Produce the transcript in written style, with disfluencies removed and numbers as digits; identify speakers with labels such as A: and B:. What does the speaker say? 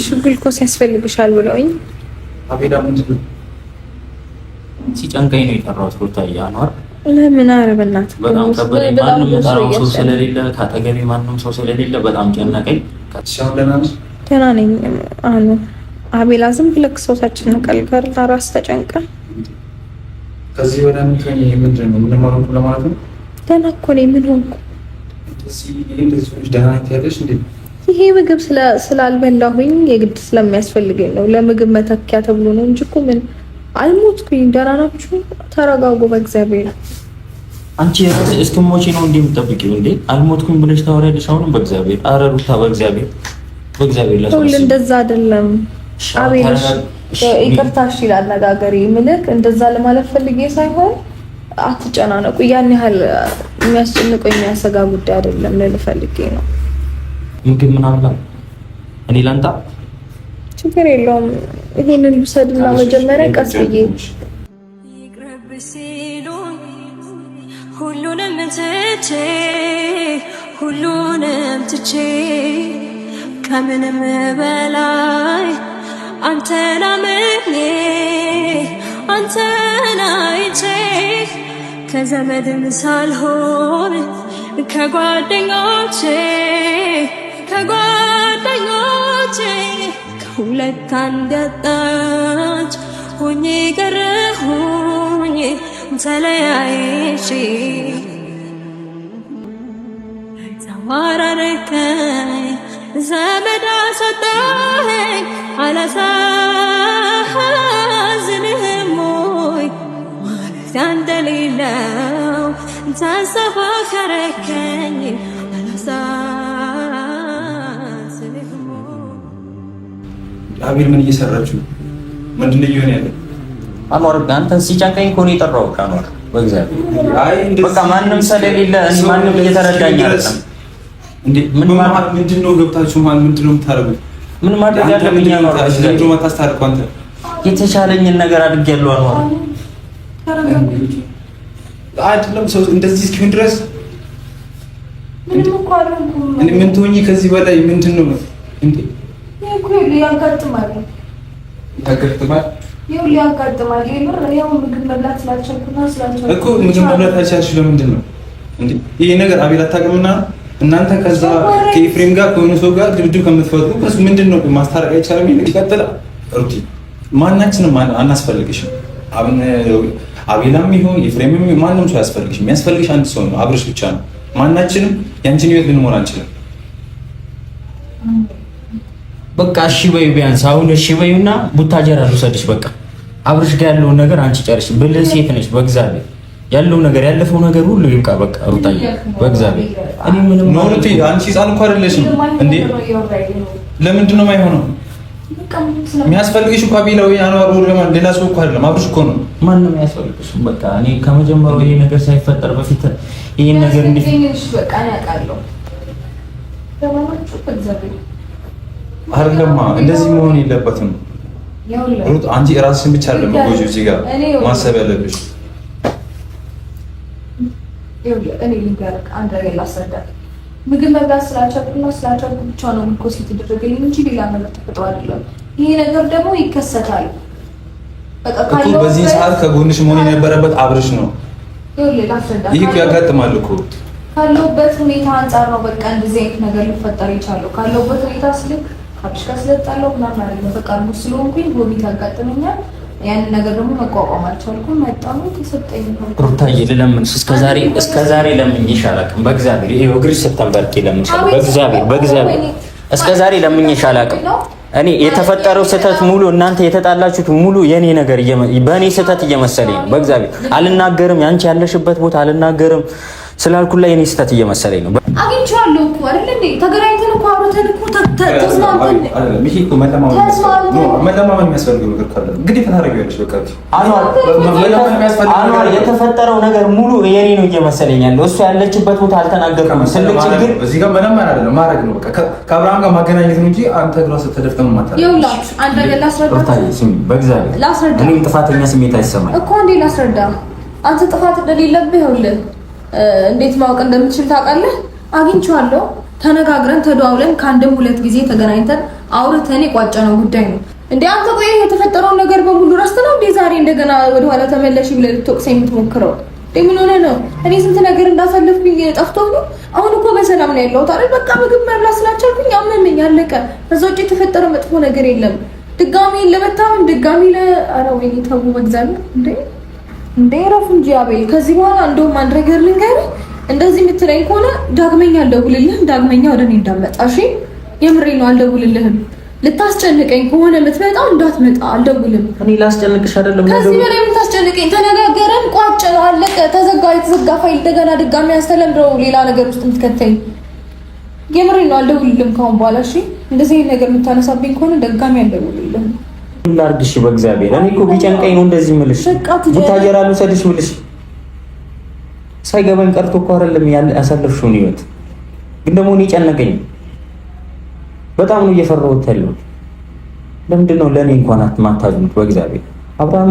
A: ትንሽ ግሉኮስ ያስፈልግሻል ብለውኝ
B: አቤላ ምንድነው ሲጨንቀኝ ነው የጠራሁት። ሩታዬ አኗር
A: ለምን አረበናት
B: በጣም ከበደኝ። ማንም የጠራው ሰው ስለሌለ ካጠገቤ ማንም ሰው ስለሌለ በጣም ጨነቀኝ። ካትሻው ደህና
A: ነኝ አኑ አቤላ ዝም ብለህ ሰውታችን ቀልቀር ታራስ ተጨንቀ
B: ከዚህ ወደ ምንድን ነው ምን ማለት ነው ለማለት ነው።
A: ደህና እኮ ነኝ። ምን ሆንኩ?
B: ደህና ትያለሽ እንዴ?
A: ይሄ ምግብ ስላልበላሁኝ የግድ ስለሚያስፈልገኝ ነው። ለምግብ መተኪያ ተብሎ ነው እንጂ እኮ ምን አልሞትኩኝ። ደህና ናችሁ? ተረጋጉ በእግዚአብሔር።
B: አንቺ እስክሞቼ ነው እንዴ የምትጠብቂው እንዴ? አልሞትኩኝ ብለሽ ታወሪያለሽ አሁንም በእግዚአብሔር። ኧረ ሩታ በእግዚአብሔር ለሰው
A: እንደዛ አይደለም አቤልሽ። ይቅርታሽ ይላል አነጋገሬ። ምልክ እንደዛ ለማለት ፈልጌ ሳይሆን አትጨናነቁ። ያን ያህል የሚያስጨንቀው የሚያሰጋ ጉዳይ አይደለም ልል ፈልጌ ነው።
B: ምግብ ምናምን እኔ ላንጣ
A: ችግር የለውም። ይሄንን ልውሰድና መጀመሪያ ቀስ ብዬ
C: ይቅርብ ሲሉኝ ሁሉንም ትቼ ከምንም በላይ አንተን አምኜ አንተን አይቼ ከዘመድም ሳልሆን ከጓደኞቼ ከሁለት አንድ ያጣች ሆኜ ቀረሁኝ ተለያይቼ ተዋረድከኝ ዘመድ አሳጣኸኝ አላሳዝንህም ወይ ማለት እንደሌለው ተስፋ ከረከኝ አላሳዝንህም።
D: አቤል ምን እየሰራችሁ ነው? ምንድን ነው እየሆነ ያለው?
B: አኗር አንተን ሲጨንቀኝ እኮ ነው የጠራሁት። አኗር በእግዚአብሔር በቃ ማንም ስለሌለ እኔ ማንም እየተረዳኝ አይደለም።
D: ምንድን ነው ገብታችሁ ምንድን ነው የምታደርጉት?
B: ምን ማድረግ ያለብኝ ነው?
D: ለምንድን ነው የማታስታርቁ? አንተ
B: የተቻለኝን ነገር አድርጌያለሁ። አኗር
D: አይደለም ሰው እንደዚህ እስኪሆን ድረስ ምን ትሆኚ ከዚህ በላይ ምንድን ነው እንዴ?
A: ያጋጥማል ያው ምግብ መብላት ስላልቻልኩና
D: እኮ ምግብ መብላት አልቻልሽ ለምንድን ነው እንዴ? ይሄ ነገር አቤል አታውቅምና እናንተ ከዛ ከኤፍሬም ጋር ከሆነ ሰው ጋር ድብድብ ከምትፈጥሩ ከሱ ምንድን ነው ማስታረቅ አይቻልም? ይቀጥላል። ሩቲ ማናችንም አናስፈልግሽም። አቤላም ይሁን ኤፍሬምም ማንም ሰው አያስፈልግሽም። የሚያስፈልግሽ አንድ ሰው ነው፣ አብርሽ ብቻ ነው። ማናችንም ያንቺን ህይወት ልንሞላ አንችልም።
B: በቃ እሺ በይው፣ ቢያንስ አሁን እሺ በይውና ቡታጀራ ልውሰድሽ። በቃ አብርሽ ጋር ያለውን ነገር አንቺ ጨርሽ። ብልህ ሴት ነሽ። በእግዚአብሔር ያለው ነገር ያለፈው ነገር ሁሉ ይብቃ። በቃ ሩታዬ በእግዚአብሔር እኔ ምንም
D: ነው። ሩቲ አንቺ ህፃን እኮ አይደለሽም እንዴ? ለምንድን ነው የማይሆነው? የሚያስፈልግሽ እኮ አቤላ ወይ አኗር ወይ ሌላ ሰው እኮ አይደለም፣ አብርሽ እኮ ነው።
B: ማንም ያስፈልግሽ። በቃ እኔ ከመጀመሪያው ይሄ ነገር ሳይፈጠር በፊት ይሄን ነገር እንዴት
A: በቃ እኔ አውቃለሁ።
D: አይደለማ እንደዚህ መሆን የለበትም። ሩት አንቺ ራስሽን ብቻ አይደለም ጎጆ እዚህ ጋር ማሰብ ያለብሽ።
A: እኔ ልንገርህ አንድ ነገር ላስረዳህ። ምግብ መብላት ስላልቻልኩ ብቻ ነው ግሉኮስ የተደረገልኝ እንጂ ሌላ ነገር ተፈጥሮ አይደለም። ይሄ ነገር ደግሞ ይከሰታል። በቃ
D: እኮ በዚህ ሰዓት ከጎንሽ መሆን የነበረበት አብርሽ ነው። ይሄ ያጋጥማል እኮ
A: ካለውበት ሁኔታ አንጻር ነው። በቃ እንደዚህ አይነት ነገር ሊፈጠር ይቻላል። ካለውበት ሁኔታ ስልክ ካብሽ ጋር ስለጣለው ምናምን አይደለም። በቃ ነው ስለሆንኩኝ ጎሚት ያጋጥመኛል። ያን ነገር ደግሞ መቋቋም አልቻልኩም። መጣሁ ተሰጠኝ ነው።
B: ሩታዬ ልለምንሽ እስከዛሬ ለምኜሽ አላውቅም። በእግዚአብሔር ይሄ እግርሽ ስተንበርኪ ለምንሽ በእግዚአብሔር እስከዛሬ ለምኜሽ አላውቅም። እኔ የተፈጠረው ስህተት ሙሉ እናንተ የተጣላችሁት ሙሉ የኔ ነገር በእኔ ስህተት እየመሰለኝ ነው። በእግዚአብሔር አልናገርም። ያንቺ ያለሽበት ቦታ አልናገርም ስላልኩላ የኔ ስህተት እየመሰለኝ ነው።
A: አግኝቼዋለሁ እኮ አይደል እንዴ? ተገናኝተን እኮ አውርተን እኮ ተስማምተን
D: ሚኪ እኮ መለማመን የሚያስፈልገው ነገር ካለ ግዴታ ታደርጊያለሽ። በቃ
B: አኗር የተፈጠረው ነገር ሙሉ የኔ ነው እየመሰለኝ ያለው። እሱ ያለችበት ቦታ አልተናገርኩም። ስልክ ችግር
D: እዚህ ጋር መለማመን አይደለም ማድረግ ነው። በቃ ከአብርሃም ጋር ማገናኘት ነው እንጂ አንተ ግራ ስትደፍተህ ማታረግ።
A: ይኸውላችሁ አንድ ነገር ላስረዳ።
B: በእግዚአብሔር እኔም ጥፋተኛ ስሜት አይሰማኝ
A: እኮ እንዴ ላስረዳ። አንተ ጥፋት እንደሌለብህ ይኸውልህ እንዴት ማወቅ እንደምትችል ታውቃለህ? አግኝቼዋለሁ ተነጋግረን ተደዋውለን ከአንድም 2 ጊዜ ተገናኝተን አውርተን የቋጨነው ጉዳይ ነው። እንዴ አንተ ቆይ የተፈጠረውን ነገር በሙሉ ረስተህ ነው እንዴ ዛሬ እንደገና ወደኋላ ተመለሽ ብለህ ልትወቅሰኝ የምትሞክረው? ምን ሆነ ነው? እኔ ስንት ነገር እንዳሳለፍኩኝ ጠፍቶህ ነው? አሁን እኮ በሰላም ነው ያለሁት አይደል? በቃ ምግብ መብላት ስላልቻልኩኝ አመመኝ፣ አለቀ። ከዛ ውጪ የተፈጠረ መጥፎ ነገር የለም። ድጋሚ ለመታመም ድጋሚ ኧረ ወይኔ ተው በእግዚአብሔር። እንዴ ረፉ እንጂ አቤል። ከዚህ በኋላ እንደውም አንድ ነገር ልንገርህ፣ እንደዚህ የምትለኝ ከሆነ ዳግመኛ አልደውልልህም፣ ዳግመኛ ወደ እኔ እንዳትመጣ እሺ? የምሬን ነው፣ አልደውልልህም። ልታስጨንቀኝ ከሆነ የምትመጣው እንዳትመጣ፣ አልደውልም።
B: እኔ ላስጨንቅሽ አይደለም።
A: ከዚህ በላይ ምን ታስጨንቀኝ? ተነጋገረን፣ ቋጭ ነው፣ አለቀ። ተዘጋ። የተዘጋ ፋይል እንደገና ድጋሚ ያስተለምደው ሌላ ነገር ውስጥ የምትከተኝ። የምሬን ነው፣ አልደውልልህም ካሁን በኋላ እሺ? እንደዚህ አይነት ነገር የምታነሳብኝ ከሆነ ድጋሚ አልደውልልህም።
B: ላርግሽ በእግዚአብሔር። እኔ እኮ ቢጨንቀኝ ነው እንደዚህ የምልሽ። ቡታጀራ ልውሰድሽ ብልሽ ሳይገባኝ ቀርቶ እኮ አይደለም ያሳለፍሽውን ህይወት። ግን ደግሞ እኔ ጨነቀኝ። በጣም ነው እየፈራሁት ያለው። ለምንድን ነው ለእኔ እንኳን አትማታዝኑት? በእግዚአብሔር አብርሃም